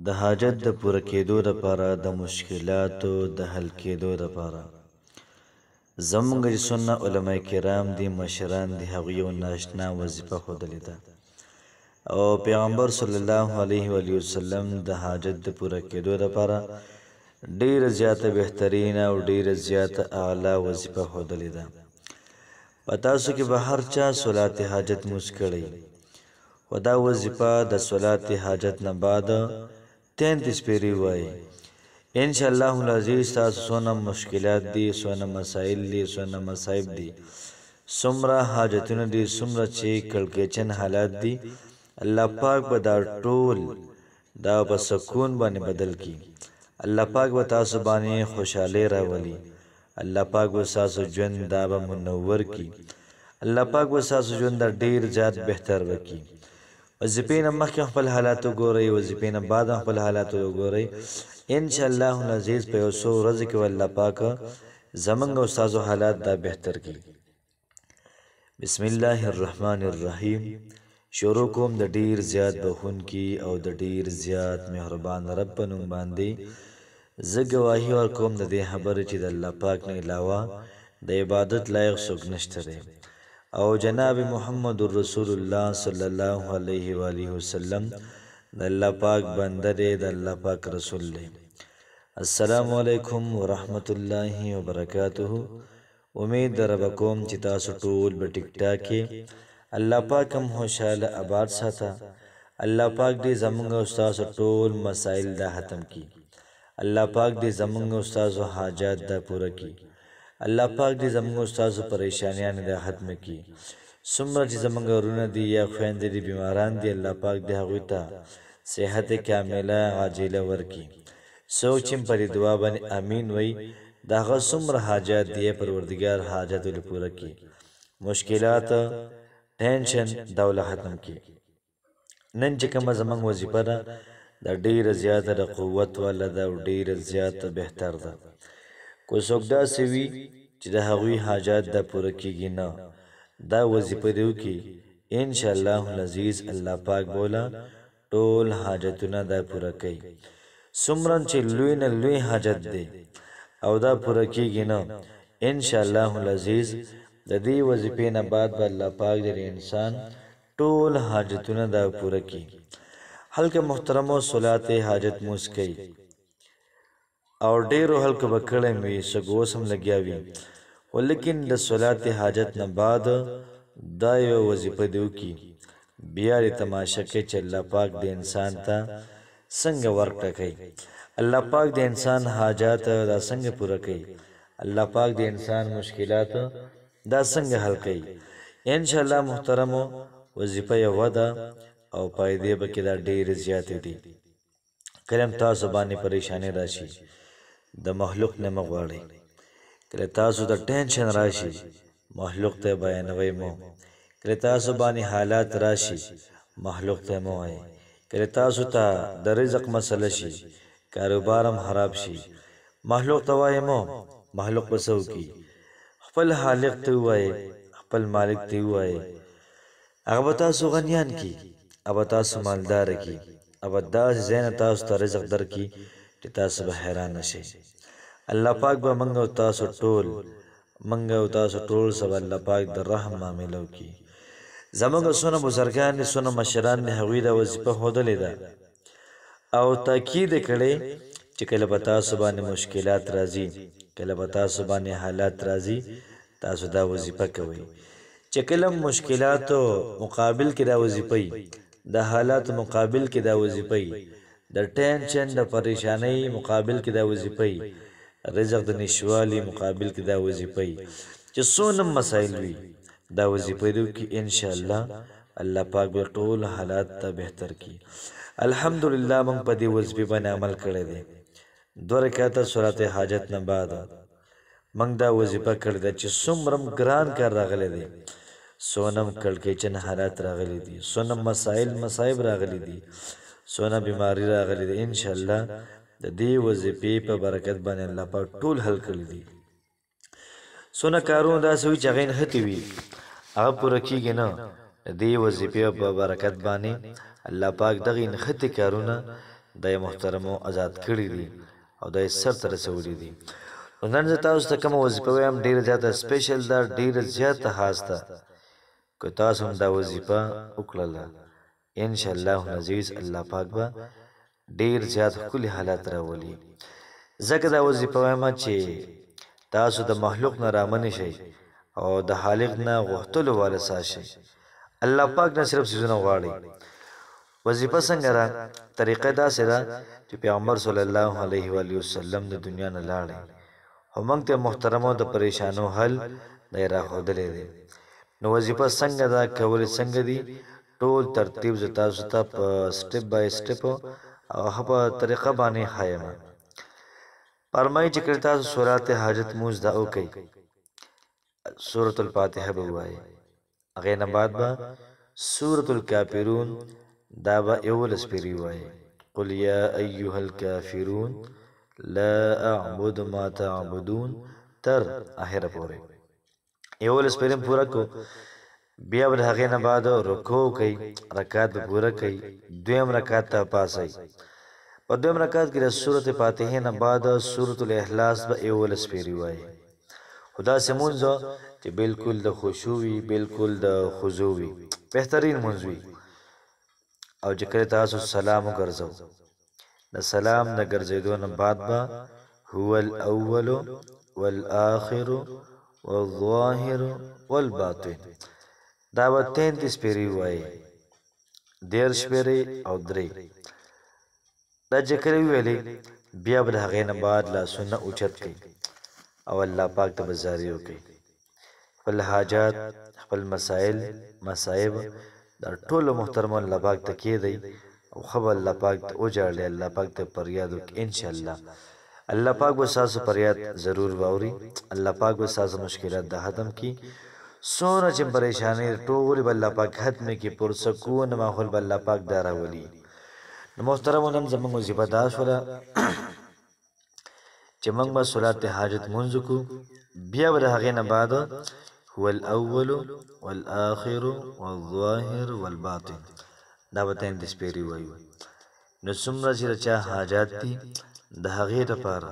د حاجت د پوره کېدو لپاره د مشکلاتو د حل کېدو لپاره زمونږ چې څونه علما کرام دي مشران دي هغوی یو ناشنا وظیفه ښودلې ده او پیغمبر صلی الله علیه و آله وسلم د حاجت د پوره کېدو لپاره ډیره زیاته بهترینه او ډیره زیاته اعلی وظیفه ښودلې ده په تاسو کې به هر چا صلات حاجت موس کړی و دا وظیفه د صلات حاجت نه بعد 33 پیری وای ان شاء الله العزیز تاسو سونه مشکلات دي سونه مسائل دي سونه مصائب دي سمره حاجتونه دي سمره چې کلکچن حالات دي الله پاک به دا ټول دا په سکون باندې بدل کی الله پاک به تاسو باندې خوشاله راولي الله پاک به تاسو ژوند دا به منور کی الله پاک به تاسو ژوند ډیر زیات بهتر وکي وظیفې نه مخکې خپل حالات وګورئ وظیفې نه بعد خپل حالات وګورئ ان شاء الله العزیز په یو څو ورځې کې الله پاک زمونږ استادو حالات دا بهتر کړي بسم الله الرحمن الرحیم شروع کوم د ډیر زیات بخونکی او د ډیر زیات مهربان رب په نوم باندې زه ګواهي ورکوم د دې خبرې چې د الله پاک نه علاوه د عبادت لایق څوک نشته دی او جناب محمد رسول الله صلی الله علیه و آله وسلم د الله پاک بنده دی د الله پاک رسول دی السلام علیکم ورحمت الله وبرکاته امید دربکوم چې تاسو ټول په ټیک ټاک کې الله پاک هم خوشاله آباد ساته الله پاک دې زمونږ استاد ټول مسائل دا ختم کړي الله پاک دې زمونږ استاد حاجات دا پوره کړي الله پاک دې زمونږ استاد پریشانیاں دا ختم کړي څومره چې زمونږ ورونه دي یا خويندې دي بیماران دي الله پاک دې هغوی ته صحت کامله عاجله ورکړي سوچ پر دعا باندې امین وای دا هغه څومره حاجات دي پروردگار حاجت ول پوره کړي مشکلات ټینشن دا ختم کړي نن چې کوم زمونږ وظیفه ده د ډیره زیاته د قوت ولا د ډیره زیاته بهتر ده کو څوک داسې وي چې د هغوی حاجات د پوره کیږي نه دا وظیفه دیو کې ان شاء الله العزیز الله پاک بولا ټول حاجتونه دا پوره کوي سمرن چې لوی نه لوی حاجت دی او دا پوره کیږي نه ان شاء الله العزیز د دې وظیفې نه بعد به الله پاک د انسان ټول حاجتونه دا پوره کوي حلقه محترم او صلات حاجت موس کوي او ډیرو حلقه بکړې مې سګوسم لګیاوي ولیکن د صلات حاجت نه بعد دا یو وظیفه دیو کی بیا ری تماشا کې چې الله پاک د انسان ته څنګه ورکړه کوي الله پاک د انسان حاجات دا څنګه پوره کوي الله پاک د انسان مشکلات دا څنګه حل کوي ان شاء الله محترم وظیفه یو ده او پایدې به کې دا ډېر زیات دي کلم تاسو باندې پریشانی راشي د مخلوق نه مغواړي کله تاسو د ټینشن راشي مخلوق ته بیانوي مو کله تاسو باندې حالات راشي مخلوق ته مو وایي کله تاسو ته د رزق مسله شي کاروبارم خراب شي مخلوق ته وایي مو مخلوق وسو کی خپل خالق ته وایي خپل مالک ته وایي هغه تاسو غنیان کی اب تاسو مالدار کی اب داس زین تاسو ته رزق در کی چې تاسو به حیران شئ الله پاک به منګو تاسو ټول سب الله پاک د رحم معاملو کی زمونږ سونه بزرګان سونه مشران نه هوی دا وظیفه هودلې ده او تاکید کړي چې کله به تاسو باندې مشکلات راځي کله به تاسو باندې حالات راځي تاسو دا وظیفه کوئ چې کله مشکلات مقابل کې دا وظیفه د حالات مقابل کې دا وظیفه د ټینشن د پریشانی مقابل کې دا وظیفه رزق د نشوالي مقابل کې دا وظیفه چې څونه مسائل وي دا وظیفه دی کې ان شاء الله الله پاک به ټول حالات ته بهتر کړي الحمدلله موږ په دې وظیفه باندې عمل کړی دی 2 رکعات صلات حاجت نه بعد موږ دا وظیفه کړی ده چې څومره ګران کار راغلی دی سونم کلکچن حالات راغلی دي سونم مسائل مصائب راغلی دي سونه بیماری راغلی دي ان شاء الله د دې وظیفې په برکت باندې الله پاک ټول حل کړی دي سونه کارونه دا سوي چې غین هتی وي هغه پوره کیږي نه د دې وظیفې په برکت باندې الله پاک دغه نخته کارونه د محترمو آزاد کړي دي او د سر ته رسولي دي. نن زه تاسو ته کومه وظیفه وایم ډېره زیاته سپیشل ده، ډېره زیاته خاص ده. که تاسو هم دا وظیفه وکړله انشاءالله العزیز الله پاک به ډېر زیات ښکلي حالات راولي. ځکه دا وظیفه وایم چې تاسو د مخلوق نه رامنې شئ او د خالق نه غوښتلو والا شئ. الله پاک نه صرف څیزونه غواړي. وظیفه څنګه ده؟ طریقه داسې ده چې پیغمبر صلی الله علیه و آله وسلم د دنیا نه لاړی خو موږ ته محترمو د پریشانو حل دی راښودلی دی. نو وظیفه څنګه ده، کول څنګه دي، ټول ترتیب زه تاسو ته په سټپ بای سټپ او ښه په طریقه باندې ښایم. فرمایي چې کله تاسو صورت حاجت مونځ دا وکئ، سورة الفاتحه به ووایئ، هغې نه بعد به سورة الکافرون دا به 11 پیرې ووایئ. قل یا ایها الکافرون لا اعبد ما تعبدون تر اخره پورې 11 پیرې پوره کو. بیا به د هغې نه بعد رکوع کوئ، رکعت به پوره کوئ، دویم رکعت ته پاسئ. په دویم رکعت کې د سورة فاتحې نه بعد سورة الاخلاص به 11 پیرې وایئ. خو داسې مونځ چې بلکل د خشوع وي، بلکل د خضوع وي، بهترین مونځ وي. او چې کله تاسو سلام وګرځو، د سلام د ګرځېدو نه بعد به هو الاول والآخر والظاهر والباطن دا به 33 پیرې ووایئ، 13 پیرې او 3. دا چې کله وویلې بیا به د هغې نه بعد لاسونه اوچت کړئ او الله پاک ته به زارۍ وکړئ. خپل حاجات، خپل مسائل، مصائب دا ټولو محترمو الله پاک ته کېږدئ او ښه به الله پاک ته وژاړئ، الله پاک ته فریاد وکړئ. انشاءالله الله پاک به ستاسو فریاد ضرور واوري. الله پاک به ستاسو مشکلات د ختم کړي. څومره چې پریشانۍ ټولې به الله پاک ختمې کړي، پرسکون ماحول به الله پاک دا راولي. نو محترمو نن زموږ وظیفه دا شوله چې موږ به صلات حاجت مونځ وکړو، بیا به د هغې نه بعد هو الاول والآخر والظاهر والباطن دا به 33 پیرې وایو. نو څومره چې د چا حاجات دي د هغې دپاره